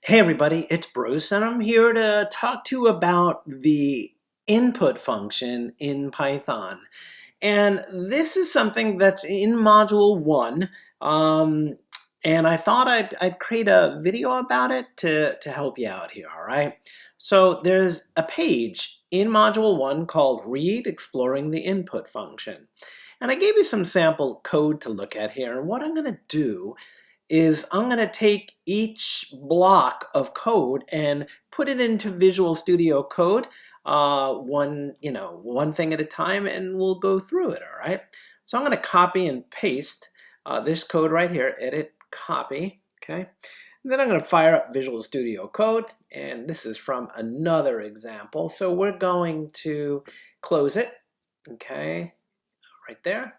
Hey everybody, it's Bruce and I'm here to talk to you about the input function in Python. And this is something that's in Module 1, and I thought I'd create a video about it to help you out here, all right? So there's a page in Module 1 called Read Exploring the Input Function. And I gave you some sample code to look at here, and what I'm going to do is I'm going to take each block of code and put it into Visual Studio Code, one thing at a time, and we'll go through it, all right? So I'm going to copy and paste this code right here, edit, copy, okay? And then I'm going to fire up Visual Studio Code, and this is from another example. So we're going to close it, okay, right there.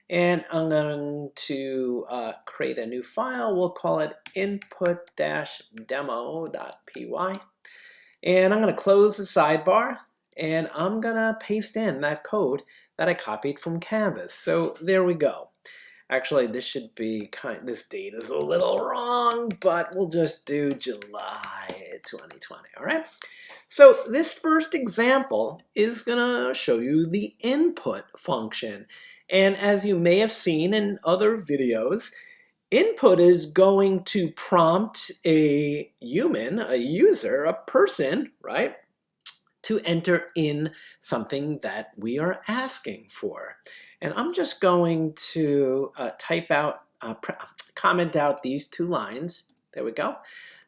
And I'm going to create a new file. We'll call it input-demo.py. And I'm going to close the sidebar. And I'm going to paste in that code that I copied from Canvas. So there we go. Actually, this should be this date is a little wrong, but we'll just do July 2020, all right? So this first example is gonna show you the input function. And as you may have seen in other videos, input is going to prompt a human, a user, a person, right, to enter in something that we are asking for. And I'm just going to comment out these two lines. There we go.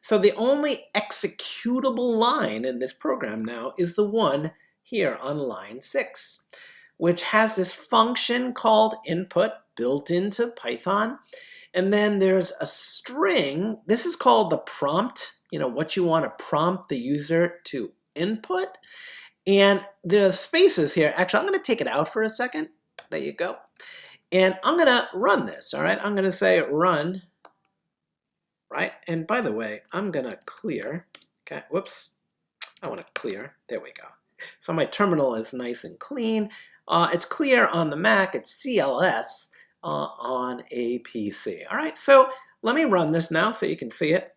So the only executable line in this program now is the one here on line 6, which has this function called input built into Python. And then there's a string. This is called the prompt, what you want to prompt the user to input. And the spaces here, actually, I'm going to take it out for a second. There you go. And I'm going to run this, all right? I'm going to say run, right? And by the way, I'm going to clear. Okay, whoops. I want to clear. There we go. So my terminal is nice and clean. It's clear on the Mac. It's CLS on a PC. All right, so let me run this now so you can see it.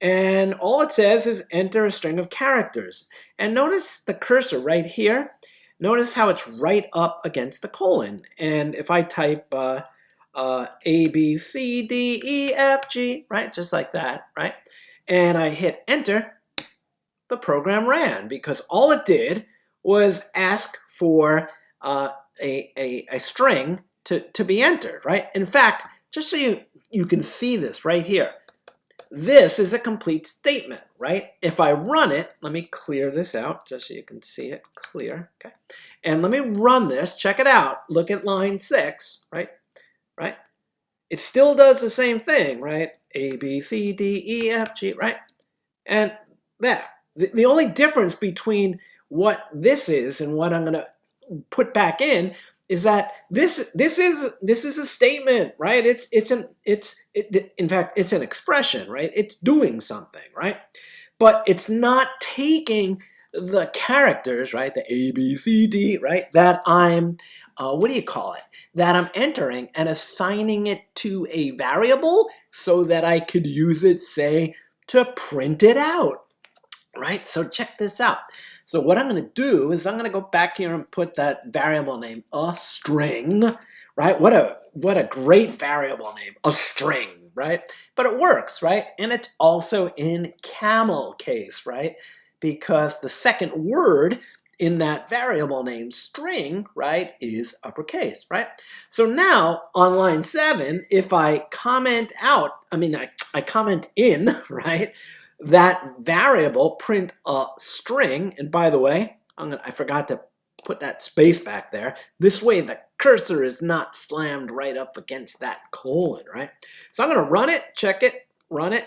And all it says is enter a string of characters. And notice the cursor right here. Notice how it's right up against the colon. And if I type A, B, C, D, E, F, G, right, just like that, right? And I hit enter, the program ran because all it did was ask for a string to be entered, right? In fact, just so you can see this right here, this is a complete statement, right? If I run it, let me clear this out just so you can see it clear, okay? And let me run this, check it out. Look at line 6, right? It still does the same thing, right? A, B, C, D, E, F, G, right? And that. The only difference between what this is and what I'm going to put back in is that this is a statement, right? In fact, it's an expression, right? It's doing something, right? But it's not taking the characters, right? The A, B, C, D, right? That I'm, that I'm entering and assigning it to a variable so that I could use it, say, to print it out, right? So check this out. So what I'm going to do is I'm going to go back here and put that variable name, a string, right? What a great variable name, a string, right? But it works, right? And it's also in camel case, right? Because the second word in that variable name string, right, is uppercase, right? So now on line 7, if I comment out, I comment in, right, that variable print a string, and by the way, I forgot to put that space back there. This way the cursor is not slammed right up against that colon, right? So I'm going to run it, check it, run it.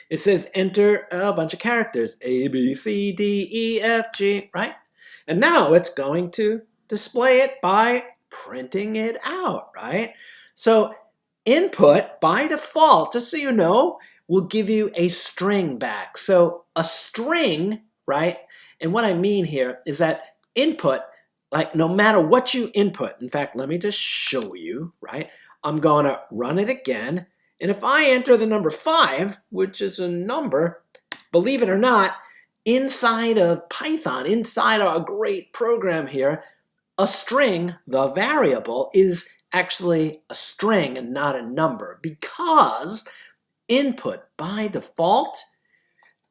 It says enter a bunch of characters, A, B, C, D, E, F, G, right? And now it's going to display it by printing it out, right? So input, by default, just so you know, will give you a string back. So a string, right? And what I mean here is that input, like no matter what you input, in fact, let me just show you, right? I'm going to run it again. And if I enter the number 5, which is a number, believe it or not, inside of Python, inside our great program here, a string, the variable, is actually a string and not a number because input by default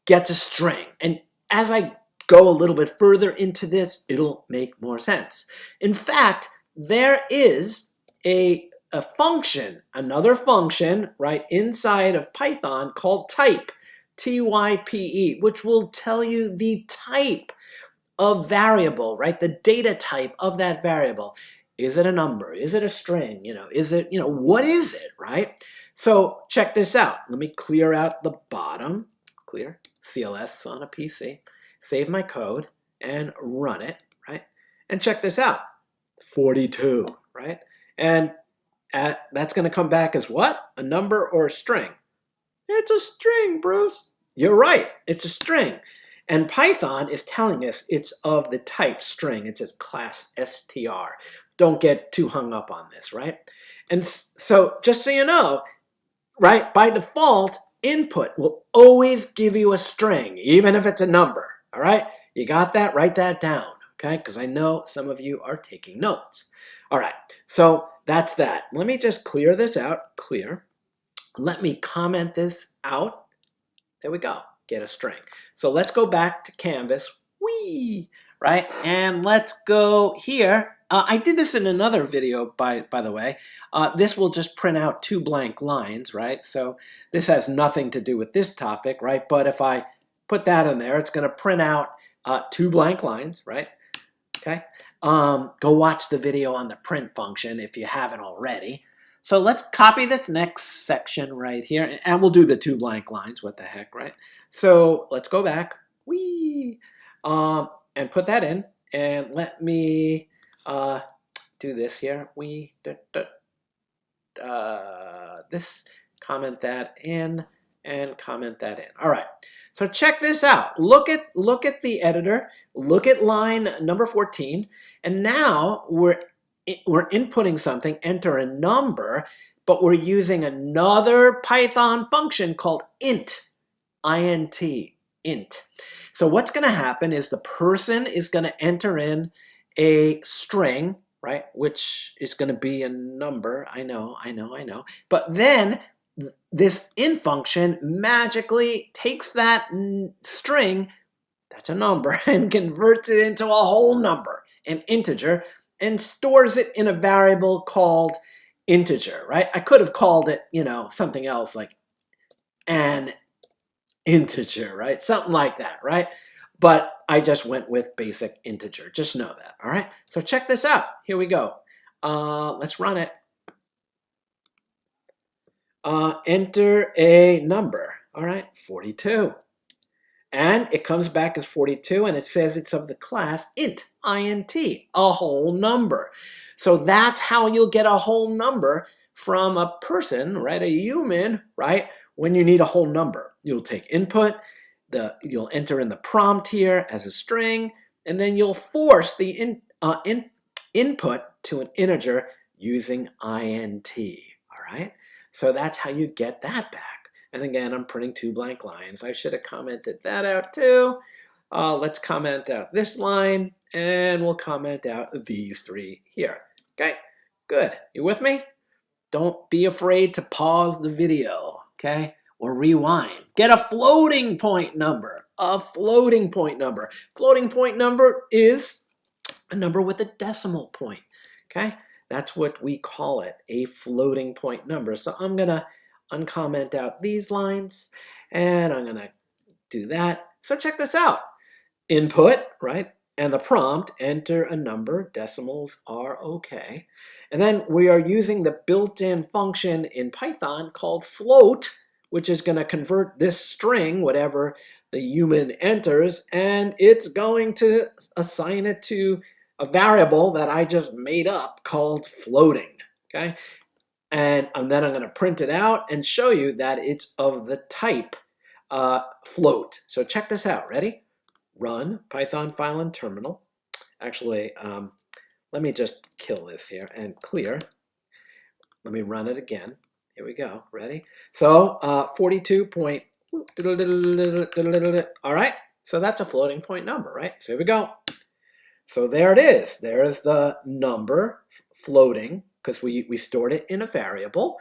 gets a string. And as I go a little bit further into this, it'll make more sense. In fact, there is a function, another function, right, inside of Python called type, T-Y-P-E, which will tell you the type of variable, right, the data type of that variable. Is it a number? Is it a string? Is it, what is it, right? So check this out. Let me clear out the bottom, clear, CLS on a PC, save my code, and run it, right? And check this out, 42, right? And that's going to come back as what? A number or a string? It's a string, Bruce. You're right, it's a string. And Python is telling us it's of the type string. It says class str. Don't get too hung up on this, right? And so just so you know, right, by default, input will always give you a string, even if it's a number, all right? You got that? Write that down, okay? Because I know some of you are taking notes. All right, so that's that. Let me just clear this out, clear. Let me comment this out. There we go, get a string. So let's go back to Canvas, whee, right? And let's go here. I did this in another video, by the way. This will just print out 2 blank lines, right? So this has nothing to do with this topic, right? But if I put that in there, it's going to print out 2 blank lines, right? Okay. Go watch the video on the print function if you haven't already. So let's copy this next section right here, and we'll do the 2 blank lines. What the heck, right? So let's go back, whee, and put that in, and let me do this here. This, comment that in, and comment that in. All right. So check this out. Look at the editor. Look at line number 14, and now we're inputting something, enter a number, but we're using another Python function called int, I-N-T, int. So what's going to happen is the person is going to enter in a string, right, which is going to be a number. I know. But then this int function magically takes that string, that's a number, and converts it into a whole number, an integer, and stores it in a variable called integer, right? I could have called it, something else like an integer, right? Something like that, right? But I just went with basic integer. Just know that, all right? So check this out. Here we go. Let's run it. Enter a number, all right? 42. And it comes back as 42, and it says it's of the class int, int, a whole number. So that's how you'll get a whole number from a person, right, a human, right, when you need a whole number. You'll take input, you'll enter in the prompt here as a string, and then you'll force the input to an integer using int, all right? So that's how you get that back. And again, I'm printing 2 blank lines. I should have commented that out too. Let's comment out this line, and we'll comment out these 3 here. Okay, good. You with me? Don't be afraid to pause the video, okay? Or rewind. Get a floating point number. A floating point number. Floating point number is a number with a decimal point, okay? That's what we call it, a floating point number. So I'm going to uncomment out these lines, and I'm going to do that. So check this out. Input, right, and the prompt, enter a number. Decimals are okay. And then we are using the built-in function in Python called float, which is going to convert this string, whatever the human enters, and it's going to assign it to a variable that I just made up called floating, okay? And then I'm going to print it out and show you that it's of the type float. So check this out. Ready? Run Python file in terminal. Actually, let me just kill this here and clear. Let me run it again. Here we go. Ready? So 42 point. All right. So that's a floating point number, right? So here we go. So there it is. There is the number floating because we stored it in a variable,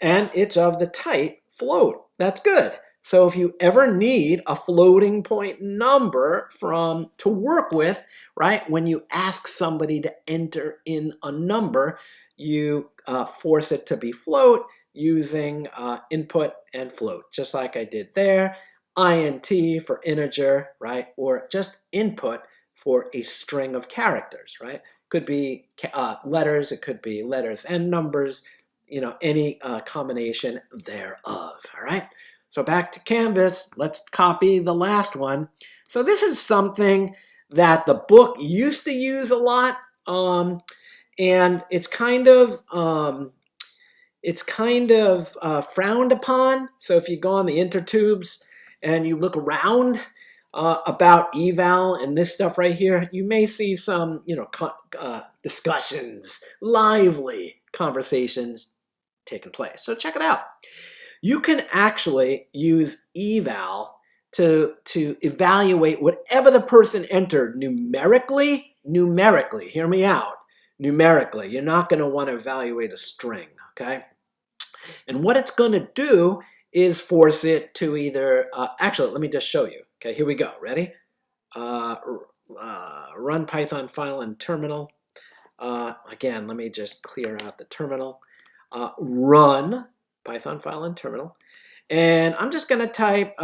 and it's of the type float. That's good. So if you ever need a floating point number to work with, right, when you ask somebody to enter in a number, you force it to be float using input and float, just like I did there. INT for integer, right, or just input for a string of characters, right? Could be letters, it could be letters and numbers, you know, any combination thereof, all right? So back to Canvas, let's copy the last one. So this is something that the book used to use a lot, and it's kind of frowned upon. So if you go on the intertubes and you look around about eval and this stuff right here, you may see some, you know, discussions, lively conversations taking place. So check it out. You can actually use eval to evaluate whatever the person entered numerically, hear me out, numerically. You're not going to want to evaluate a string, okay? And what it's going to do is force it to either, actually, let me just show you. Okay, here we go. Ready? Run Python file in terminal. Again, let me just clear out the terminal. Run Python file in terminal. And I'm just going to type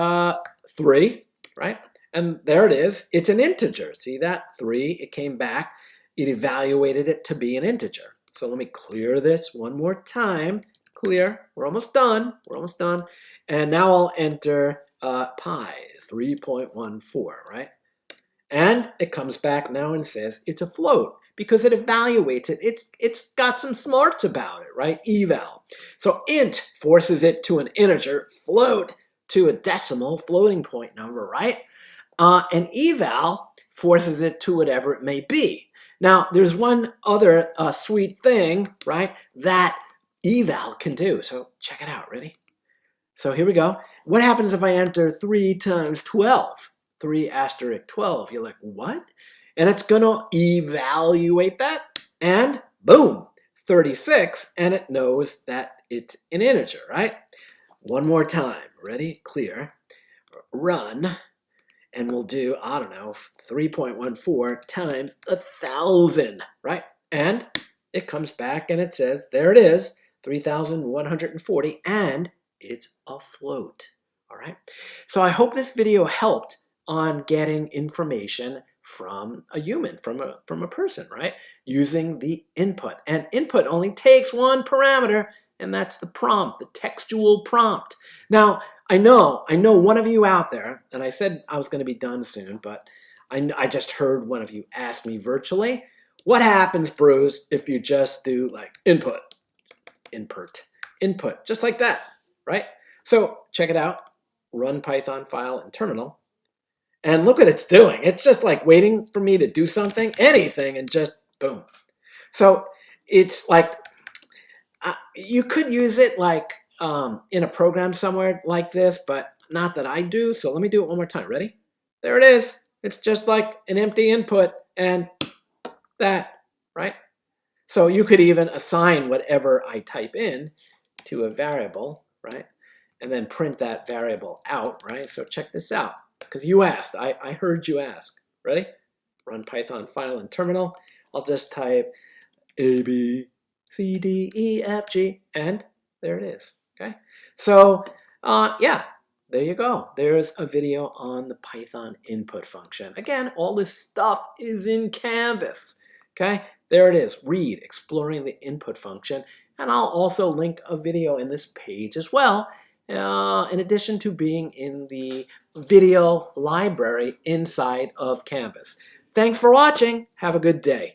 3, right? And there it is. It's an integer. See that? 3. It came back. It evaluated it to be an integer. So let me clear this one more time. Clear. We're almost done. We're almost done. And now I'll enter pi 3.14, right? And it comes back now and says it's a float because it evaluates it. It's got some smarts about it, right? Eval. So int forces it to an integer, float to a decimal, floating point number, right? And eval forces it to whatever it may be. Now, there's one other sweet thing, right, that eval can do. So check it out. Ready? So here we go. What happens if I enter 3 times 12? 3 asterisk 12. You're like, what? And it's going to evaluate that, and boom, 36, and it knows that it's an integer, right? One more time. Ready? Clear. Run. And we'll do, I don't know, 3.14 times 1,000, right? And it comes back and it says, there it is, 3,140, and it's a float, all right? So I hope this video helped on getting information from a human, from a person, right? Using the input. And input only takes one parameter, and that's the prompt, the textual prompt. Now, I know one of you out there, and I said I was going to be done soon, but I just heard one of you ask me virtually, what happens, Bruce, if you just do like input, just like that, right? So check it out, run Python file in terminal, and look what it's doing. It's just like waiting for me to do something, anything, and just boom. So it's like, you could use it like in a program somewhere like this, but not that I do. So let me do it one more time. Ready? There it is. It's just like an empty input and that, right? So you could even assign whatever I type in to a variable, right? And then print that variable out, right? So check this out, because you asked. I heard you ask. Ready? Run Python file in terminal. I'll just type A, B, C, D, E, F, G, and there it is. Okay, so yeah, there you go. There's a video on the Python input function. Again, all this stuff is in Canvas. Okay, there it is. Read, exploring the input function, and I'll also link a video in this page as well, in addition to being in the video library inside of Canvas. Thanks for watching. Have a good day.